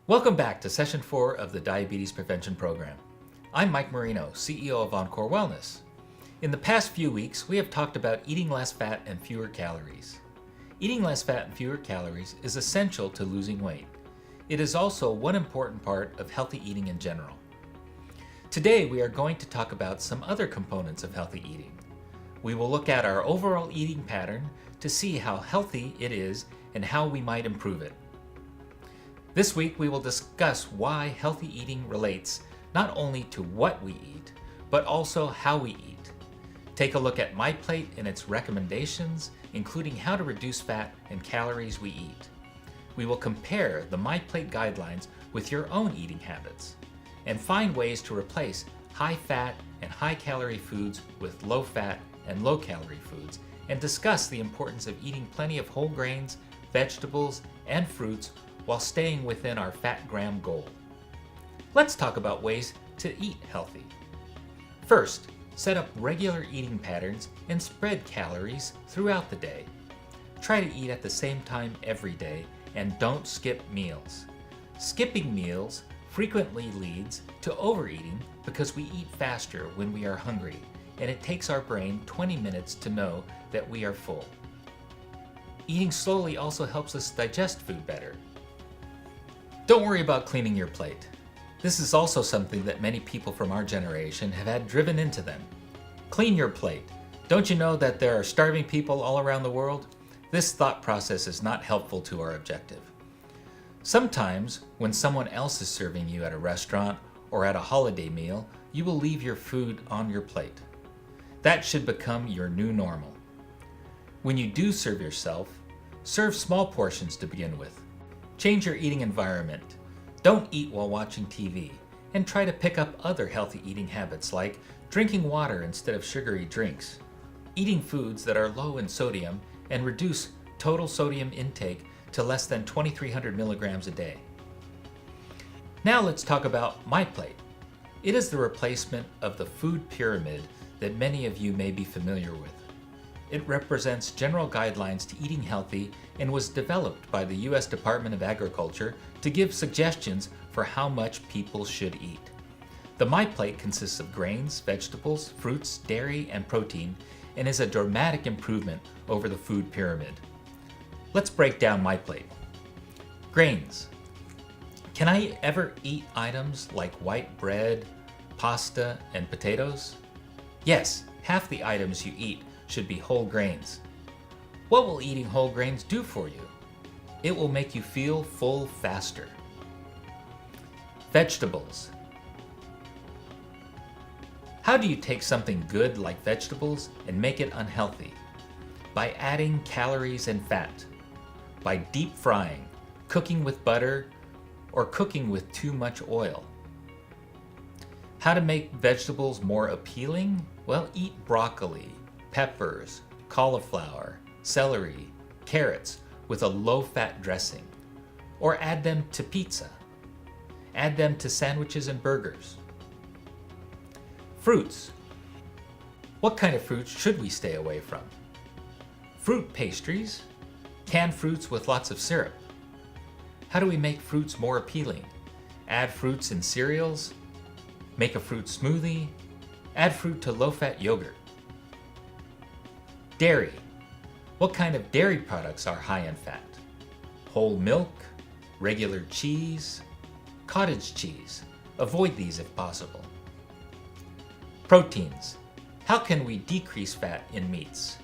Welcome back to Session 4 of the Diabetes Prevention Program. I'm Mike Marino, CEO of Encore Wellness. In the past few weeks, we have talked about eating less fat and fewer calories. Eating less fat and fewer calories is essential to losing weight. It is also one important part of healthy eating in general. Today, we are going to talk about some other components of healthy eating. We will look at our overall eating pattern to see how healthy it is and how we might improve it. This week, we will discuss why healthy eating relates not only to what we eat, but also how we eat. Take a look at MyPlate and its recommendations, including how to reduce fat and calories we eat. We will compare the MyPlate guidelines with your own eating habits and find ways to replace high-fat and high-calorie foods with low-fat and low-calorie foods, and discuss the importance of eating plenty of whole grains, vegetables, and fruits while staying within our fat gram goal. Let's talk about ways to eat healthy. First, set up regular eating patterns and spread calories throughout the day. Try to eat at the same time every day and don't skip meals. Skipping meals frequently leads to overeating because we eat faster when we are hungry, and it takes our brain 20 minutes to know that we are full. Eating slowly also helps us digest food better. Don't worry about cleaning your plate. This is also something that many people from our generation have had driven into them. Clean your plate. Don't you know that there are starving people all around the world? This thought process is not helpful to our objective. Sometimes, when someone else is serving you at a restaurant or at a holiday meal, you will leave your food on your plate. That should become your new normal. When you do serve yourself, serve small portions to begin with. Change your eating environment. Don't eat while watching TV, and try to pick up other healthy eating habits like drinking water instead of sugary drinks, eating foods that are low in sodium, and reduce total sodium intake to less than 2,300 milligrams a day. Now let's talk about MyPlate. It is the replacement of the food pyramid that many of you may be familiar with. It represents general guidelines to eating healthy and was developed by the U.S. Department of Agriculture to give suggestions for how much people should eat. The MyPlate consists of grains, vegetables, fruits, dairy, and protein, and is a dramatic improvement over the food pyramid. Let's break down MyPlate. Grains. Can I ever eat items like white bread, pasta, and potatoes? Yes, half the items you eat should be whole grains. What will eating whole grains do for you? It will make you feel full faster. Vegetables. How do you take something good like vegetables and make it unhealthy? By adding calories and fat. By deep frying, cooking with butter, or cooking with too much oil. How to make vegetables more appealing? Well, eat broccoli, peppers, cauliflower, celery, carrots with a low-fat dressing. Or add them to pizza. Add them to sandwiches and burgers. Fruits. What kind of fruits should we stay away from? Fruit pastries, canned fruits with lots of syrup. How do we make fruits more appealing? Add fruits in cereals, make a fruit smoothie, add fruit to low-fat yogurt. Dairy. What kind of dairy products are high in fat? Whole milk, regular cheese, cottage cheese. Avoid these if possible. Proteins. How can we decrease fat in meats?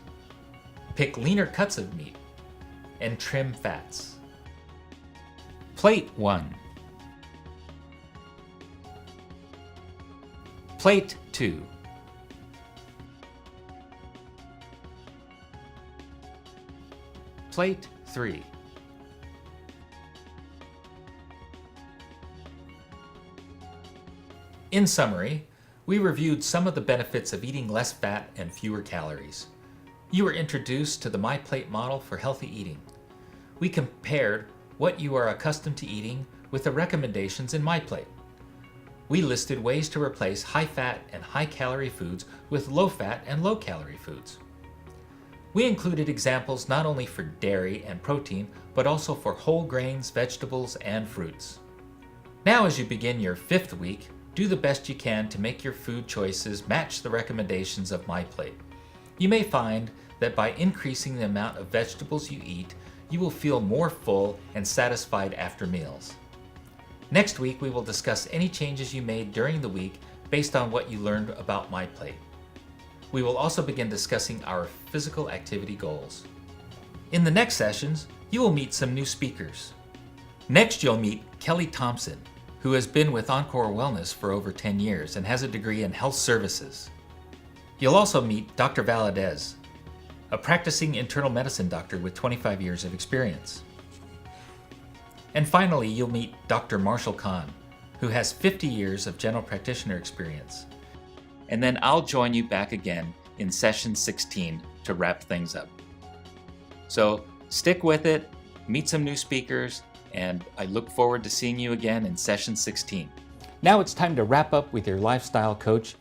Pick leaner cuts of meat and trim fats. Plate 1. Plate 2. Plate 3. In summary, we reviewed some of the benefits of eating less fat and fewer calories. You were introduced to the MyPlate model for healthy eating. We compared what you are accustomed to eating with the recommendations in MyPlate. We listed ways to replace high-fat and high-calorie foods with low-fat and low-calorie foods. We included examples not only for dairy and protein, but also for whole grains, vegetables, and fruits. Now as you begin your 5th week, do the best you can to make your food choices match the recommendations of MyPlate. You may find that by increasing the amount of vegetables you eat, you will feel more full and satisfied after meals. Next week, we will discuss any changes you made during the week based on what you learned about MyPlate. We will also begin discussing our physical activity goals. In the next sessions, you will meet some new speakers. Next, you'll meet Kelly Thompson, who has been with Encore Wellness for over 10 years and has a degree in health services. You'll also meet Dr. Valadez, a practicing internal medicine doctor with 25 years of experience. And finally, you'll meet Dr. Marshall Khan, who has 50 years of general practitioner experience. And then I'll join you back again in session 16 to wrap things up. So stick with it, meet some new speakers, and I look forward to seeing you again in session 16. Now it's time to wrap up with your lifestyle coach,